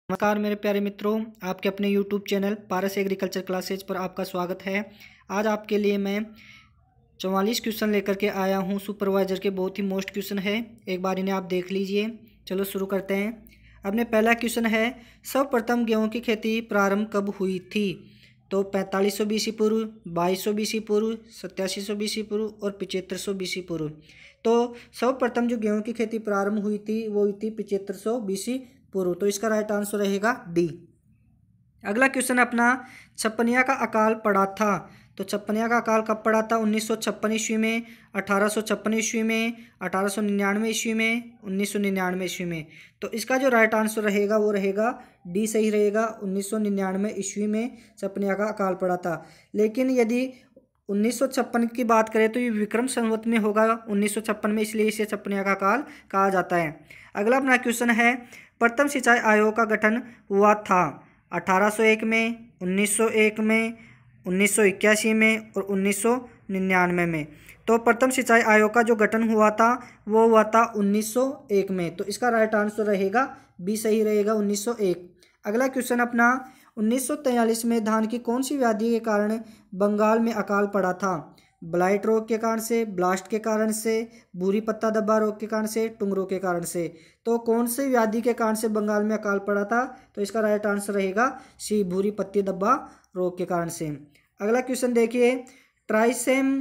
नमस्कार मेरे प्यारे मित्रों, आपके अपने YouTube चैनल पारस एग्रीकल्चर क्लासेज पर आपका स्वागत है। आज आपके लिए मैं 44 क्वेश्चन लेकर के आया हूं। सुपरवाइजर के बहुत ही मोस्ट क्वेश्चन है, एक बार इन्हें आप देख लीजिए। चलो शुरू करते हैं। अपने पहला क्वेश्चन है, सर्वप्रथम गेहूं की खेती प्रारंभ कब हुई थी? तो 4500 बीसी पूर्व, 2200 बीसी पूर्व, 8700 बीसी पूर्व और 7500 बीसी पूर्व। तो सर्वप्रथम जो गेहूं की खेती प्रारंभ हुई थी वो हुई थी 7500 बीसी पूर्व। तो इसका राइट आंसर रहेगा डी। अगला क्वेश्चन अपना, छप्पनिया का अकाल पड़ा था। तो छप्पनिया का अकाल कब पड़ा था? 1956 ईस्वी में, 1856 ईस्वी में, 1899 ईस्वी में, 1999 ईस्वी में। तो इसका जो राइट आंसर रहेगा वो रहेगा डी, सही रहेगा। 1999 ईस्वी में छप्पनिया का अकाल पड़ा था। लेकिन यदि 1956 की बात करें तो ये विक्रम संवत में होगा 1956 में, इसलिए इसे छप्पनिया का अकाल कहा जाता है। अगला अपना क्वेश्चन है, प्रथम सिंचाई आयोग का गठन हुआ था 1801 में, 1901 में, 1981 में और 1999 में। तो प्रथम सिंचाई आयोग का जो गठन हुआ था वो हुआ था 1901 में। तो इसका राइट आंसर रहेगा बी, सही रहेगा 1901। अगला क्वेश्चन अपना, 1943 में धान की कौन सी व्याधि के कारण बंगाल में अकाल पड़ा था? ब्लाइट रोग के कारण से, ब्लास्ट के कारण से, भूरी पत्ता धब्बा रोग के कारण से, टुंगरों के कारण से। तो कौन से व्याधि के कारण से बंगाल में अकाल पड़ा था? तो इसका राइट आंसर रहेगा सी, भूरी पत्ती धब्बा रोग के कारण से। अगला क्वेश्चन देखिए, ट्राइसेम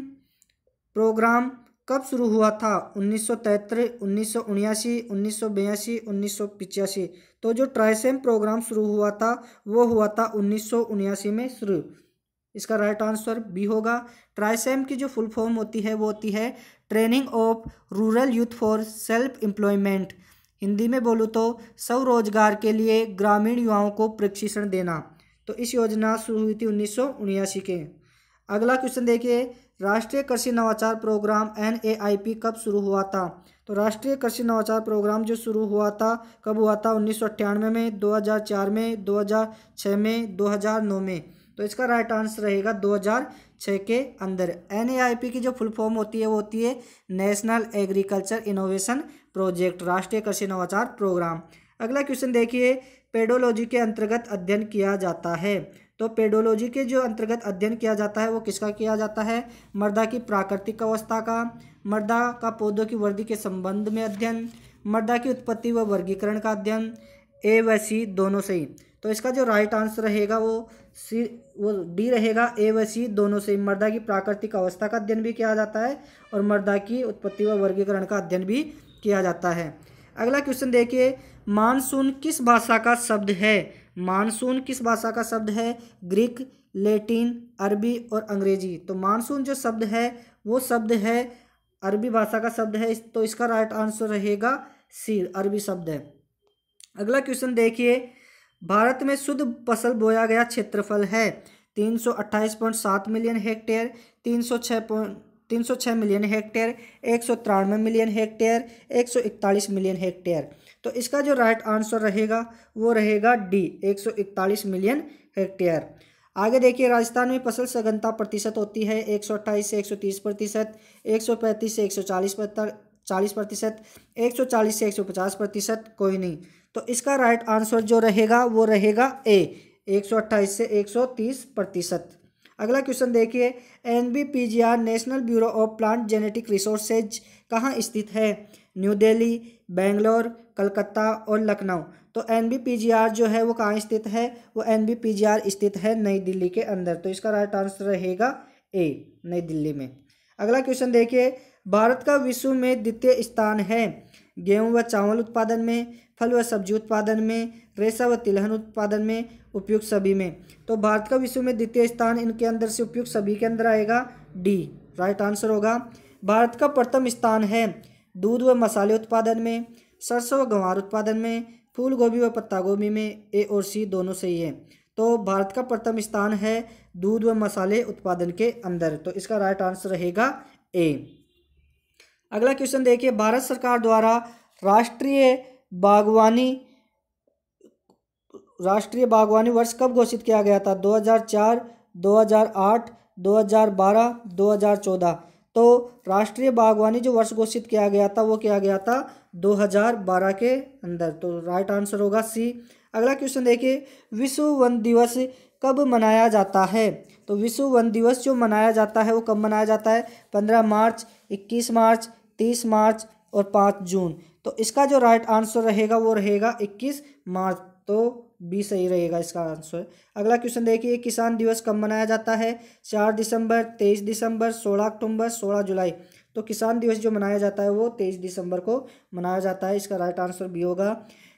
प्रोग्राम कब शुरू हुआ था? 1973, 1979, 1982, 1985। तो जो ट्राइसेम प्रोग्राम शुरू हुआ था वो हुआ था 1979 में शुरू। इसका राइट आंसर बी होगा। ट्राइसेम की जो फुल फॉर्म होती है वो होती है training of rural youth for self employment. Hindi में बोलूँ तो स्वरोजगार के लिए ग्रामीण युवाओं को प्रशिक्षण देना। तो इस योजना शुरू हुई थी 1979 के। अगला क्वेश्चन देखिए, राष्ट्रीय कृषि नवाचार प्रोग्राम NAIP कब शुरू हुआ था? तो राष्ट्रीय कृषि नवाचार प्रोग्राम जो शुरू हुआ था कब हुआ था? 1998 में, 2004 में, 2006 में, 2009 में। तो इसका राइट आंसर रहेगा 2006 के अंदर। NAIP की जो फुल फॉर्म होती है वो होती है नेशनल एग्रीकल्चर इनोवेशन प्रोजेक्ट, राष्ट्रीय कृषि नवाचार प्रोग्राम। अगला क्वेश्चन देखिए, पेडोलॉजी के अंतर्गत अध्ययन किया जाता है। तो पेडोलॉजी के जो अंतर्गत अध्ययन किया जाता है वो किसका किया जाता है? मृदा की प्राकृतिक अवस्था का, मृदा का पौधों की वृद्धि के संबंध में अध्ययन, मृदा की उत्पत्ति व वर्गीकरण का अध्ययन, ए व सी दोनों सही। तो इसका जो राइट आंसर रहेगा वो डी रहेगा, ए व सी दोनों सही। मृदा की प्राकृतिक अवस्था का अध्ययन भी किया जाता है और मृदा की उत्पत्ति व वर्गीकरण का अध्ययन भी किया जाता है। अगला क्वेश्चन देखिए, मानसून किस भाषा का शब्द है? मानसून किस भाषा का शब्द है? ग्रीक, लैटिन, अरबी और अंग्रेजी। तो मानसून जो शब्द है वो शब्द है अरबी भाषा का शब्द है। तो इसका राइट आंसर रहेगा सी, अरबी शब्द है। अगला क्वेश्चन देखिए, भारत में शुद्ध फसल बोया गया क्षेत्रफल है 328.7 million hectare, 306 million hectare, 193 million hectare, 141 million hectare. तो इसका जो राइट आंसर रहेगा वो रहेगा डी, 141 मिलियन हेक्टेयर। आगे देखिए, राजस्थान में फसल सघनता प्रतिशत होती है 128 से 130%, 135 से 140%, 140 से 150%, कोई नहीं। तो इसका राइट आंसर जो रहेगा वो रहेगा ए, 128 से 130%। अगला क्वेश्चन देखिए, NBPGR national bureau of plant genetic resources कहाँ स्थित है? न्यू दिल्ली, बेंगलोर, कलकत्ता और लखनऊ। तो NBPGR जो है वो कहाँ स्थित है? वो NBPGR स्थित है नई दिल्ली के अंदर। तो इसका राइट आंसर रहेगा ए, नई दिल्ली में। अगला क्वेश्चन देखिए, भारत का विश्व में द्वितीय स्थान है गेहूं व चावल उत्पादन में, फल व सब्जी उत्पादन में, रेशा व तिलहन उत्पादन में, उपयुक्त सभी में। तो भारत का विश्व में द्वितीय स्थान इनके अंदर से उपयुक्त सभी के अंदर आएगा डी, राइट आंसर होगा। भारत का प्रथम स्थान है दूध व मसाले उत्पादन में, सरसों व गंवार उत्पादन में, फूल गोभी व पत्ता गोभी में। ए और सी दोनों सही है। तो भारत का प्रथम स्थान है दूध व मसाले उत्पादन के अंदर। तो इसका राइट आंसर रहेगा ए। अगला क्वेश्चन देखिए, भारत सरकार द्वारा राष्ट्रीय बागवानी वर्ष कब घोषित किया गया था? 2004, 2008, 2012, 2014। तो राष्ट्रीय बागवानी जो वर्ष घोषित किया गया था वो किया गया था 2012 के अंदर। तो राइट आंसर होगा सी। अगला क्वेश्चन देखिए, विश्व वन दिवस कब मनाया जाता है? तो विश्व वन दिवस जो मनाया जाता है वो कब मनाया जाता है? 15 मार्च, 21 मार्च, 30 मार्च और 5 जून। तो इसका जो राइट आंसर रहेगा वो रहेगा 21 मार्च। तो बी सही रहेगा इसका आंसर। अगला क्वेश्चन देखिए, किसान दिवस कब मनाया जाता है? 4 दिसंबर, 23 दिसंबर, 16 अक्टूबर, 16 जुलाई। तो किसान दिवस जो मनाया जाता है वो 23 दिसंबर को मनाया जाता है। इसका राइट आंसर बी होगा।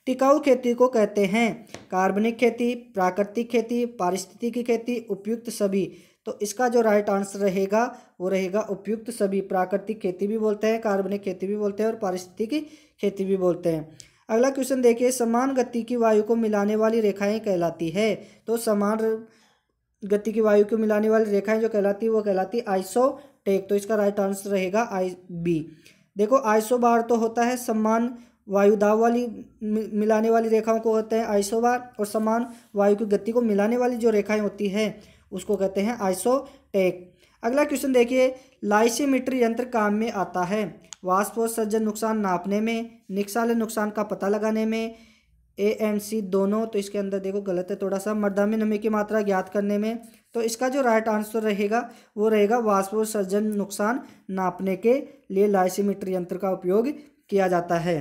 टिकाऊ खेती को कहते हैं? कार्बनिक खेती, प्राकृतिक खेती, पारिस्थितिकी खेती, उपयुक्त सभी। तो इसका जो राइट आंसर रहेगा वो रहेगा उपयुक्त सभी। प्राकृतिक खेती भी बोलते हैं, कार्बनिक खेती भी बोलते हैं और पारिस्थितिकी खेती भी बोलते हैं। अगला क्वेश्चन देखिए, समान गति की वायु को मिलाने वाली रेखाएं कहलाती है? तो समान गति की वायु को मिलाने वाली रेखाएं जो कहलाती है वो कहलाती है आइसोटेक। तो इसका राइट आंसर रहेगा बी। देखो, आइसोबार तो होता है समान वायु दाब वाली मिलाने वाली रेखाओं को होते हैं आइसोबार, और समान वायु की गति को मिलाने वाली जो रेखाएं होती है उसको कहते हैं आइसोटेक। अगला क्वेश्चन देखिए, लाइसीमीटर यंत्र काम में आता है? वाष्पोत्सर्जन नुकसान नापने में, निकाले नुकसान का पता लगाने में, ए एंड सी दोनों। तो इसके अंदर देखो गलत है थोड़ा सा, मृदा में नमी की मात्रा ज्ञात करने में। तो इसका जो राइट आंसर रहेगा वो रहेगा वाष्पोत्सर्जन नुकसान नापने के लिए लाइसीमीटर यंत्र का उपयोग किया जाता है।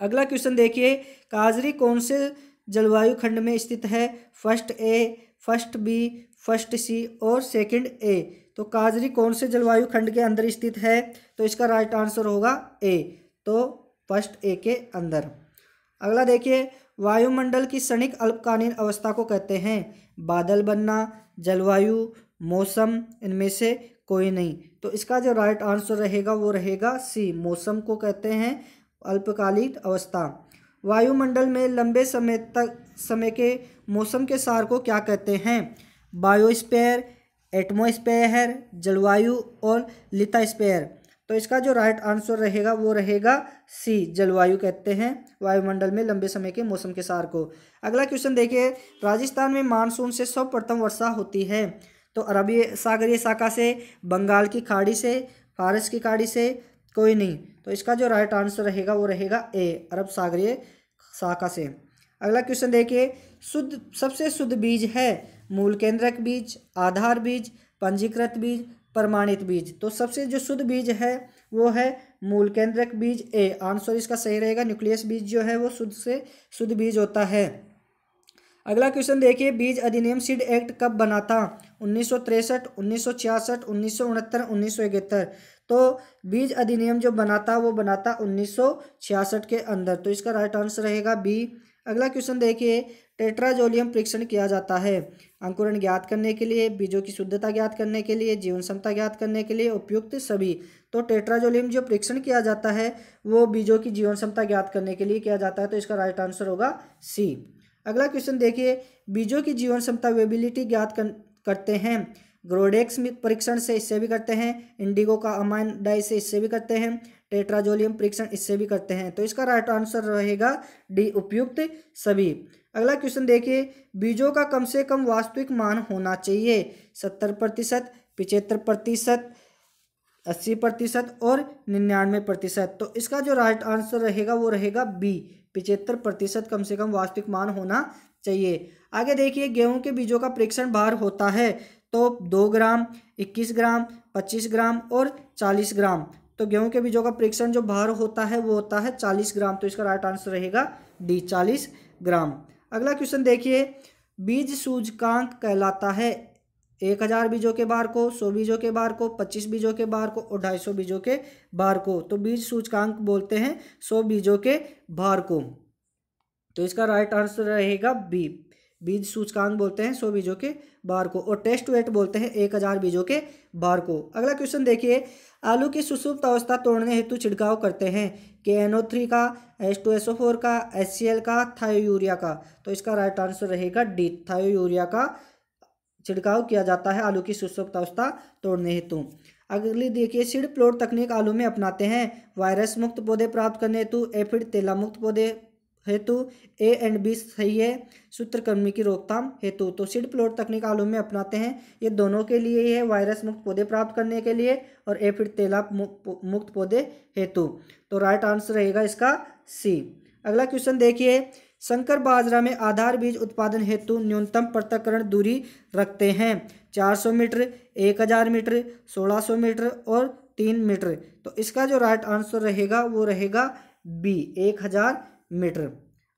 अगला क्वेश्चन देखिए, काजरी कौन से जलवायु खंड में स्थित है? First A, first B, first सी और सेकंड ए। तो काजरी कौन से जलवायु खंड के अंदर स्थित है? तो इसका राइट आंसर होगा ए, तो फर्स्ट ए के अंदर। अगला देखिए, वायुमंडल की क्षणिक अल्पकालीन अवस्था को कहते हैं? बादल बनना, जलवायु, मौसम, इनमें से कोई नहीं। तो इसका जो राइट आंसर रहेगा वो रहेगा सी, मौसम को कहते हैं अल्पकालिक अवस्था। वायुमंडल में लंबे समय के मौसम के सार को क्या कहते हैं? बायोस्फीयर, एटमॉस्फेयर, जलवायु और लिथोस्फीयर। तो इसका जो राइट आंसर रहेगा वो रहेगा सी, जलवायु कहते हैं वायुमंडल में लंबे समय के मौसम के सार को। अगला क्वेश्चन देखिए, राजस्थान में मानसून से सर्वप्रथम वर्षा होती है? तो अरबी सागरीय शाखा से, बंगाल की खाड़ी से, फारस की खाड़ी से, कोई नहीं। तो इसका जो राइट आंसर रहेगा वो रहेगा ए, अरब सागरीय शाखा से। अगला क्वेश्चन देखिए, सबसे शुद्ध बीज है? मूल केंद्रक बीज, आधार बीज, पंजीकृत बीज, प्रमाणित बीज। तो सबसे जो शुद्ध बीज है वो है मूल केंद्रक बीज, ए आंसर इसका सही रहेगा। न्यूक्लियस बीज जो है वो शुद्ध से शुद्ध बीज होता है। अगला क्वेश्चन देखिए, बीज अधिनियम सीड एक्ट कब बना था? 1963, 1966, 1969, 1971। तो बीज अधिनियम जो बना था वो बना था 1966 के अंदर। तो इसका राइट आंसर रहेगा बी। अगला क्वेश्चन देखिए, टेट्राजोलियम परीक्षण किया जाता है? अंकुरण ज्ञात करने के लिए, बीजों की शुद्धता ज्ञात करने के लिए, जीवन क्षमता ज्ञात करने के लिए, उपयुक्त सभी। तो टेट्राजोलियम जो परीक्षण किया जाता है वो बीजों की जीवन क्षमता ज्ञात करने के लिए किया जाता है। तो इसका राइट आंसर होगा सी। अगला क्वेश्चन देखिए, बीजों की जीवन क्षमता वेबिलिटी ज्ञात करते हैं? ग्रोडेक्स परीक्षण से, इससे भी करते हैं। इंडिगो का अमाइन डाई से, इससे भी करते हैं। टेट्राजोलियम परीक्षण, इससे भी करते हैं। तो इसका राइट आंसर रहेगा डी, उपयुक्त सभी। अगला क्वेश्चन देखिए, बीजों का कम से कम वास्तविक मान होना चाहिए? 70%, 75%, 80% और 99%। तो इसका जो राइट आंसर रहेगा वो रहेगा बी, 75% कम से कम वास्तविक मान होना चाहिए। आगे देखिए, गेहूं के बीजों का परीक्षण भार होता है? तो 2 ग्राम, 21 ग्राम, 25 ग्राम और 40 ग्राम। तो गेहूं के बीजों का परीक्षण जो भार होता है वो होता है 40 ग्राम। तो इसका राइट आंसर रहेगा डी, 40 ग्राम। अगला क्वेश्चन देखिए, बीज सूचकांक कहलाता है? 1000 बीजों के भार को, 100 बीजों के भार को, 25 बीजों के भार को और 250 बीजों के भार को। तो बीज सूचकांक बोलते हैं 100 बीजों के भार को। तो इसका राइट आंसर रहेगा बी, बीज सूचकांक बोलते हैं 100 बीजों के भार को, और टेस्ट वेट बोलते हैं 1000 बीजों के भार को। अगला क्वेश्चन देखिए, आलू की सुषुप्त अवस्था तोड़ने हेतु छिड़काव करते हैं? KNO3 का, H2SO4 का, HCl का, थायोयूरिया का। तो इसका राइट आंसर रहेगा डी, थायोयूरिया का छिड़काव किया जाता है आलू की सुषुप्त अवस्था तोड़ने हेतु। अगली देखिए, सीड प्लॉट तकनीक आलू में अपनाते हैं? वायरस मुक्त पौधे प्राप्त करने हेतु, एफिड तेला मुक्त पौधे हेतु, ए एंड बी सही है, सूत्रकृमि की रोकथाम हेतु। तो सीड प्लॉट तकनीक आलू में अपनाते हैं, ये दोनों के लिए ही है, वायरस मुक्त पौधे प्राप्त करने के लिए और एफिड तेला मुक्त पौधे हेतु। तो राइट आंसर रहेगा इसका सी। अगला क्वेश्चन देखिए, संकर बाजरा में आधार बीज उत्पादन हेतु न्यूनतम पृथक्करण दूरी रखते हैं 400 मीटर, 1000 मीटर, 1600 मीटर और 3 मीटर। तो इसका जो राइट आंसर रहेगा वो रहेगा बी, 1000 मीटर।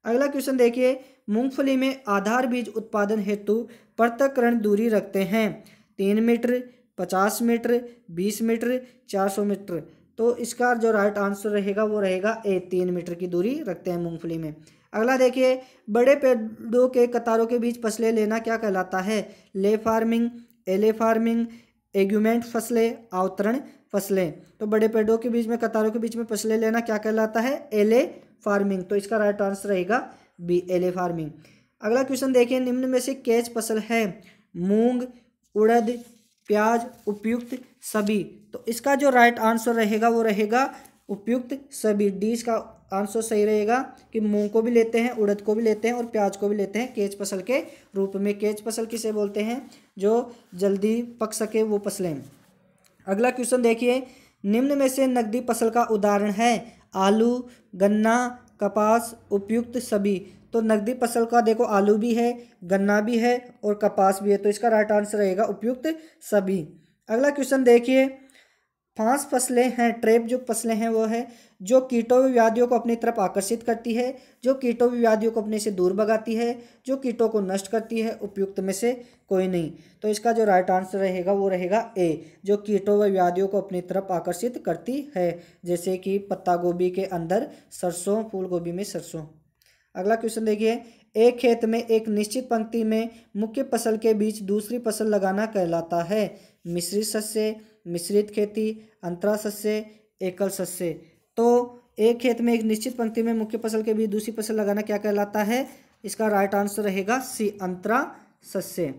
अगला क्वेश्चन देखिए, मूंगफली में आधार बीज उत्पादन हेतु पृथक्करण दूरी रखते हैं 3 मीटर, 50 मीटर, 20 मीटर, 400 मीटर। तो इसका जो राइट आंसर रहेगा वो रहेगा ए, 3 मीटर की दूरी रखते हैं मूंगफली में। अगला देखिए, बड़े पेड़ों के कतारों के बीच फसलें लेना क्या कहलाता है? ले फार्मिंग, एले फार्मिंग, एग्यूमेंट फसलें, अवतरण फसलें। तो बड़े पेड़ों के बीच में कतारों के बीच में फसलें लेना क्या कहलाता है? एले फार्मिंग। तो इसका राइट आंसर रहेगा बी, एले फार्मिंग। अगला क्वेश्चन देखिए, निम्न में से कैच फसल है? मूंग, उड़द, प्याज, उपयुक्त सभी। तो इसका जो राइट आंसर रहेगा वो रहेगा उपयुक्त सभी, डी इसका आंसर सही रहेगा कि मूंग को भी लेते हैं, उड़द को भी लेते हैं और प्याज को भी लेते हैं कैच फसल के रूप में। कैच फसल किसे बोलते हैं? जो जल्दी पक सके वो फसलें। अगला क्वेश्चन देखिए, निम्न में से नकदी फसल का उदाहरण है? आलू, गन्ना, कपास, उपयुक्त सभी। तो नकदी फसल का देखो आलू भी है, गन्ना भी है और कपास भी है। तो इसका राइट आंसर रहेगा उपयुक्त सभी। अगला क्वेश्चन देखिए, 5 फसलें हैं, ट्रैप जो फसलें हैं वो है जो कीटों व व्याधियों को अपनी तरफ आकर्षित करती है, जो कीटों व व्याधियों को अपने से दूर भगाती है, जो कीटों को नष्ट करती है। उपयुक्त में से कोई नहीं। तो इसका जो राइट आंसर रहेगा वो रहेगा ए, जो कीटों व व्याधियों को अपनी तरफ आकर्षित करती है, जैसे कि पत्ता गोभी के अंदर सरसों, फूल गोभी में सरसों। अगला क्वेश्चन देखिए, एक खेत में एक निश्चित पंक्ति में मुख्य फसल के बीच दूसरी फसल लगाना कहलाता है? मिश्रित सस्य, मिश्रित खेती, अंतरा सस्य, एकल सस्य। तो एक खेत में एक निश्चित पंक्ति में मुख्य फसल के बीच दूसरी फसल लगाना क्या कहलाता है? इसका राइट आंसर रहेगा सी, अंतरा सस्य।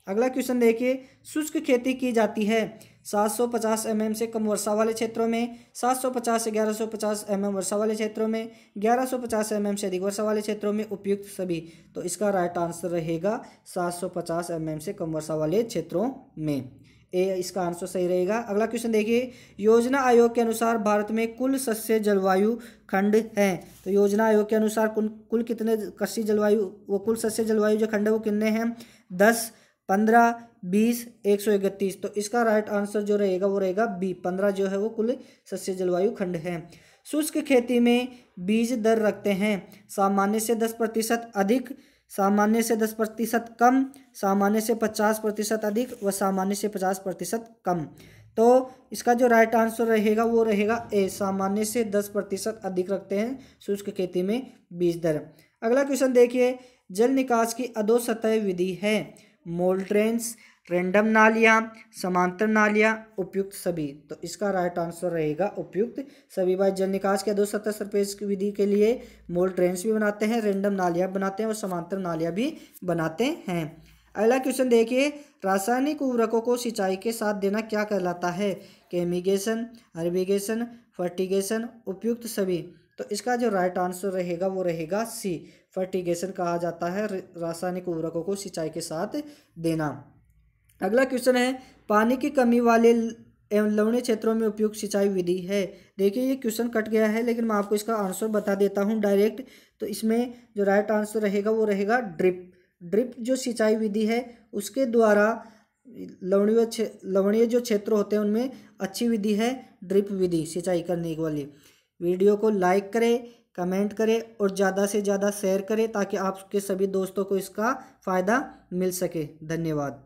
अगला क्वेश्चन देखिए, शुष्क खेती की जाती है 750 mm से कम वर्षा वाले क्षेत्रों में, 750 से 1150 mm वर्षा वाले क्षेत्रों में, 1150 mm से अधिक वर्षा वाले क्षेत्रों में। उपयुक्त सभी। तो इसका राइट आंसर रहेगा 750 mm से कम वर्षा वाले क्षेत्रों में, ए इसका आंसर सही रहेगा। अगला क्वेश्चन देखिए, योजना आयोग के अनुसार भारत में कुल सस्य जलवायु खंड हैं। तो योजना आयोग के अनुसार कुल कितने कृषि जलवायु, वो कुल सस्य जलवायु जो खंड है वो कितने हैं? 10, 15, 20, 131। तो इसका राइट आंसर जो रहेगा वो रहेगा बी, 15 जो है वो कुल सस्य जलवायु खंड है। शुष्क खेती में बीज दर रखते हैं सामान्य से 10% अधिक, सामान्य से 10% कम, सामान्य से 50% अधिक व सामान्य से 50% कम। तो इसका जो राइट आंसर रहेगा वो रहेगा ए, सामान्य से 10% अधिक रखते हैं शुष्क खेती में बीज दर। अगला क्वेश्चन देखिए, जल निकास की अधोसतह विधि है? मोल्ट्रेंस, रैंडम नालियाँ, समांतर नालियाँ, उपयुक्त सभी। तो इसका राइट आंसर रहेगा उपयुक्त सभी। भाई जल निकास के अधोसतह सरफेस की विधि के लिए मोल्ट्रेंस भी बनाते हैं, रैंडम नालियाँ बनाते हैं और समांतर नालियाँ भी बनाते हैं। अगला क्वेश्चन देखिए, रासायनिक उर्वरकों को सिंचाई के साथ देना क्या कहलाता है? केमिगेशन, हर्बिगेशन, फर्टिगेशन, उपयुक्त सभी। तो इसका जो राइट आंसर रहेगा वो रहेगा सी, फर्टिगेशन कहा जाता है रासायनिक उर्वरकों को सिंचाई के साथ देना। अगला क्वेश्चन है, पानी की कमी वाले एवं लवणीय क्षेत्रों में उपयुक्त सिंचाई विधि है? देखिए ये क्वेश्चन कट गया है लेकिन मैं आपको इसका आंसर बता देता हूँ डायरेक्ट। तो इसमें जो राइट आंसर रहेगा वो रहेगा ड्रिप। ड्रिप जो सिंचाई विधि है उसके द्वारा लवणीय जो क्षेत्र होते हैं उनमें अच्छी विधि है ड्रिप विधि सिंचाई करने वाली। वीडियो को लाइक करें, कमेंट करें और ज़्यादा से ज़्यादा शेयर करें ताकि आपके सभी दोस्तों को इसका फ़ायदा मिल सके। धन्यवाद।